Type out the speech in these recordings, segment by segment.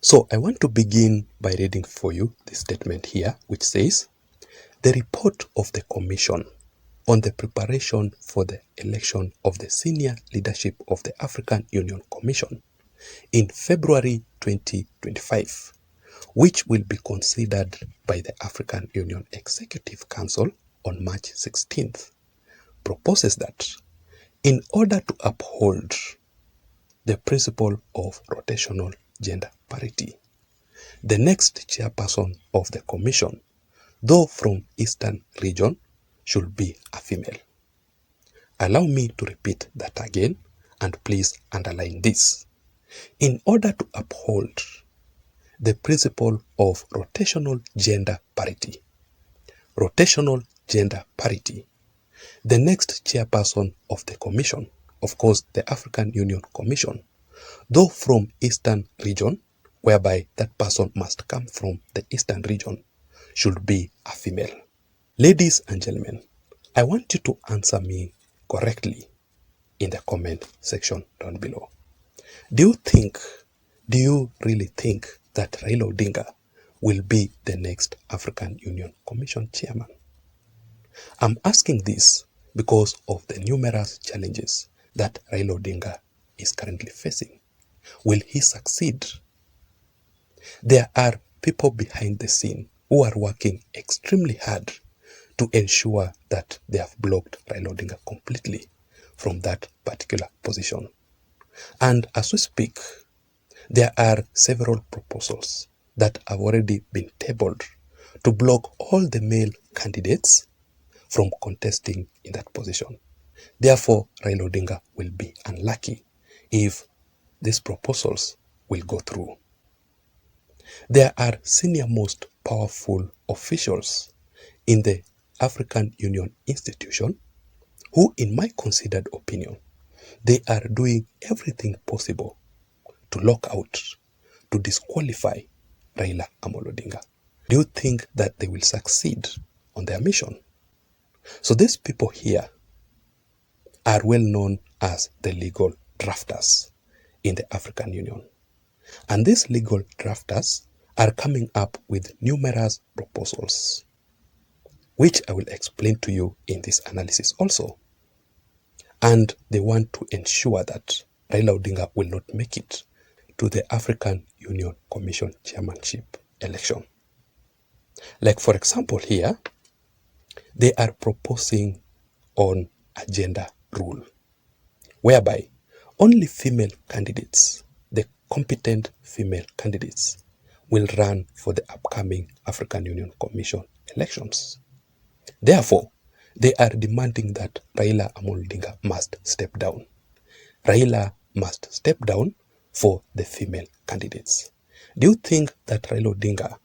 So I want to begin by reading for you the statement here, which says, the report of the Commission on the preparation for the election of the senior leadership of the African Union Commission in February 2025, which will be considered by the African Union Executive Council on March 16th, proposes that in order to uphold the principle of rotational gender parity, the next chairperson of the Commission, though from Eastern region, should be a female. Allow me to repeat that again, and please underline this. In order to uphold the principle of rotational gender parity, the next chairperson of the Commission, of course the African Union Commission, though from Eastern region, whereby that person must come from the Eastern region, should be a female. Ladies and gentlemen, I want you to answer me correctly in the comment section down below. Do you really think that Raila Odinga will be the next African Union Commission chairman? I'm asking this because of the numerous challenges that Raila Odinga is currently facing. Will he succeed? There are people behind the scene who are working extremely hard to ensure that they have blocked Raila Odinga completely from that particular position. And as we speak, there are several proposals that have already been tabled to block all the male candidates from contesting in that position. Therefore, Raila Odinga will be unlucky if these proposals will go through. There are senior most powerful officials in the African Union institution who, in my considered opinion, they are doing everything possible to lock out, to disqualify Raila Amolo Odinga. Do you think that they will succeed on their mission? So these people here are well known as the legal drafters in the African Union. And these legal drafters are coming up with numerous proposals, which I will explain to you in this analysis also. And they want to ensure that Raila Odinga will not make it to the African Union Commission chairmanship election. Like for example here, they are proposing on a gender rule, whereby only female candidates, the competent female candidates, will run for the upcoming African Union Commission elections. Therefore, they are demanding that Raila Amolo Odinga must step down. Raila must step down for the female candidates. Do you think that Raila Odinga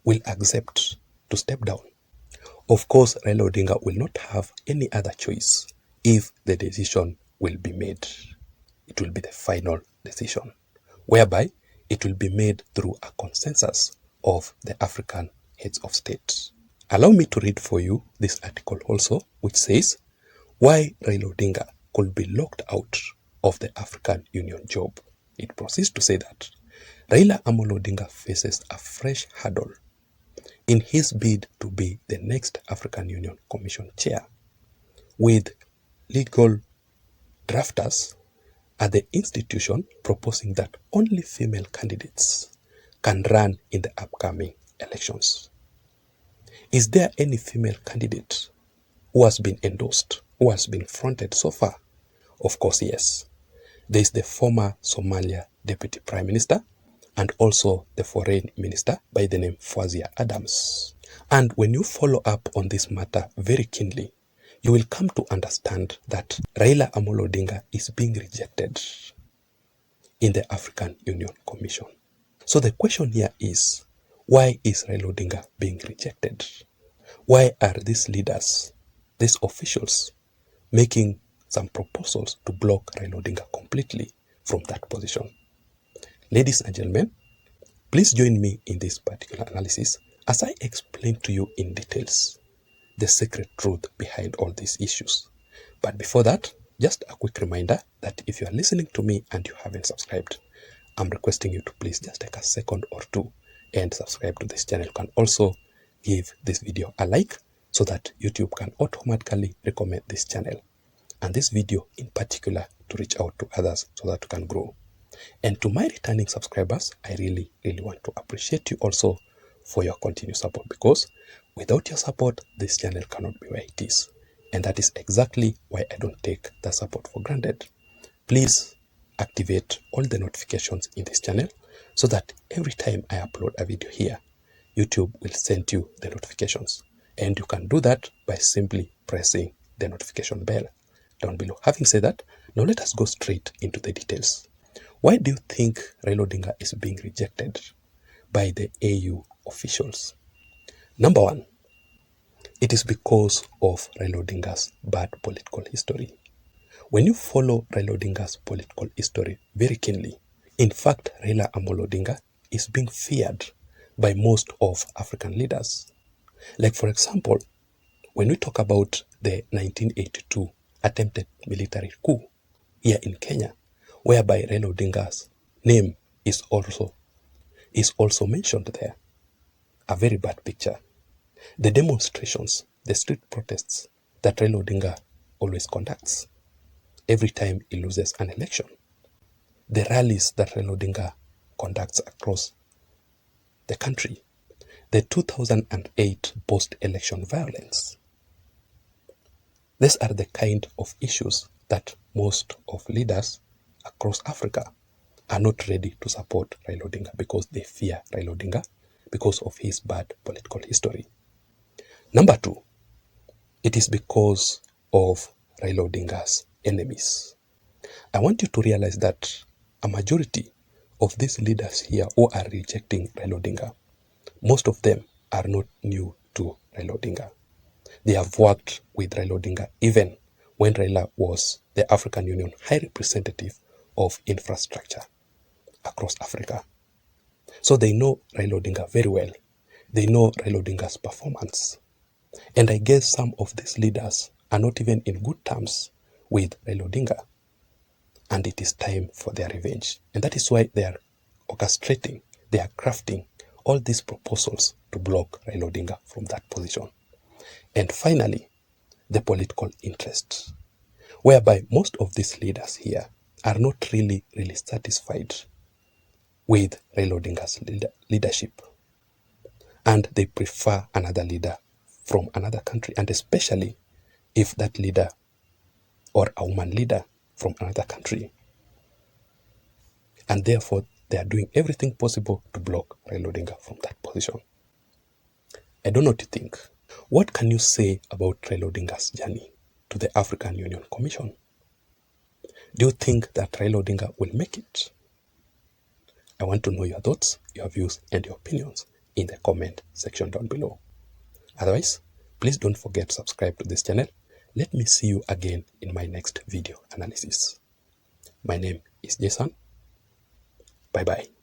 will accept to step down? Of course, Raila Odinga will not have any other choice if the decision will be made. It will be the final decision, whereby it will be made through a consensus of the African heads of state. Allow me to read for you this article also, which says why Raila Odinga could be locked out of the African Union job. It proceeds to say that Raila Amolo Odinga faces a fresh hurdle in his bid to be the next African Union Commission chair, with legal drafters at the institution proposing that only female candidates can run in the upcoming elections. Is there any female candidate who has been endorsed, who has been fronted so far? Of course, yes. There is the former Somalia Deputy Prime Minister and also the Foreign Minister by the name Fawzia Adams. And when you follow up on this matter very keenly, you will come to understand that Raila Amolo Odinga is being rejected in the African Union Commission. So the question here is, why is Raila Odinga being rejected? Why are these leaders, these officials, making some proposals to block Raila Odinga completely from that position? Ladies and gentlemen, please join me in this particular analysis as I explain to you in details the secret truth behind all these issues. But before that, just a quick reminder that if you are listening to me and you haven't subscribed, I'm requesting you to please just take a second or two and subscribe to this channel. You can also give this video a like so that YouTube can automatically recommend this channel and this video in particular to reach out to others so that we can grow. And to my returning subscribers, I really want to appreciate you also for your continued support, because without your support, this channel cannot be where it is. And that is exactly why I don't take the support for granted. Please activate all the notifications in this channel so that every time I upload a video here, YouTube will send you the notifications. And you can do that by simply pressing the notification bell down below. Having said that, now let us go straight into the details. Why do you think Raila Odinga is being rejected by the AU officials? Number one, it is because of Raila Odinga's bad political history. When you follow Raila Odinga's political history very keenly, in fact, Raila Amolo Odinga is being feared by most of African leaders. Like, for example, when we talk about the 1982 attempted military coup here in Kenya, whereby Raila Odinga's name is also mentioned there, a very bad picture. The demonstrations, the street protests that Raila Odinga always conducts every time he loses an election, the rallies that Raila Odinga conducts across the country, the 2008 post-election violence. These are the kind of issues that most of leaders across Africa are not ready to support Raila Odinga because they fear Raila Odinga because of his bad political history. Number two, it is because of Raila Odinga's enemies. I want you to realize that a majority of these leaders here who are rejecting Raila Odinga, most of them are not new to Raila Odinga. They have worked with Raila Odinga even when Raila was the African Union High Representative of Infrastructure across Africa. So they know Raila Odinga very well. They know Raila Odinga's performance. And I guess some of these leaders are not even in good terms with Raila Odinga. And it is time for their revenge. And that is why they are orchestrating, they are crafting all these proposals to block Raila Odinga from that position. And finally, the political interest, whereby most of these leaders here are not really satisfied with Raila Odinga's leadership. And they prefer another leader from another country, and especially if that leader or a woman leader from another country. And therefore, they are doing everything possible to block Raila Odinga from that position. I don't know what you think. What can you say about Raila Odinga's journey to the African Union Commission? Do you think that Raila Odinga will make it? I want to know your thoughts, your views, and your opinions in the comment section down below. Otherwise, please don't forget to subscribe to this channel. Let me see you again in my next video analysis. My name is Jason. Bye-bye.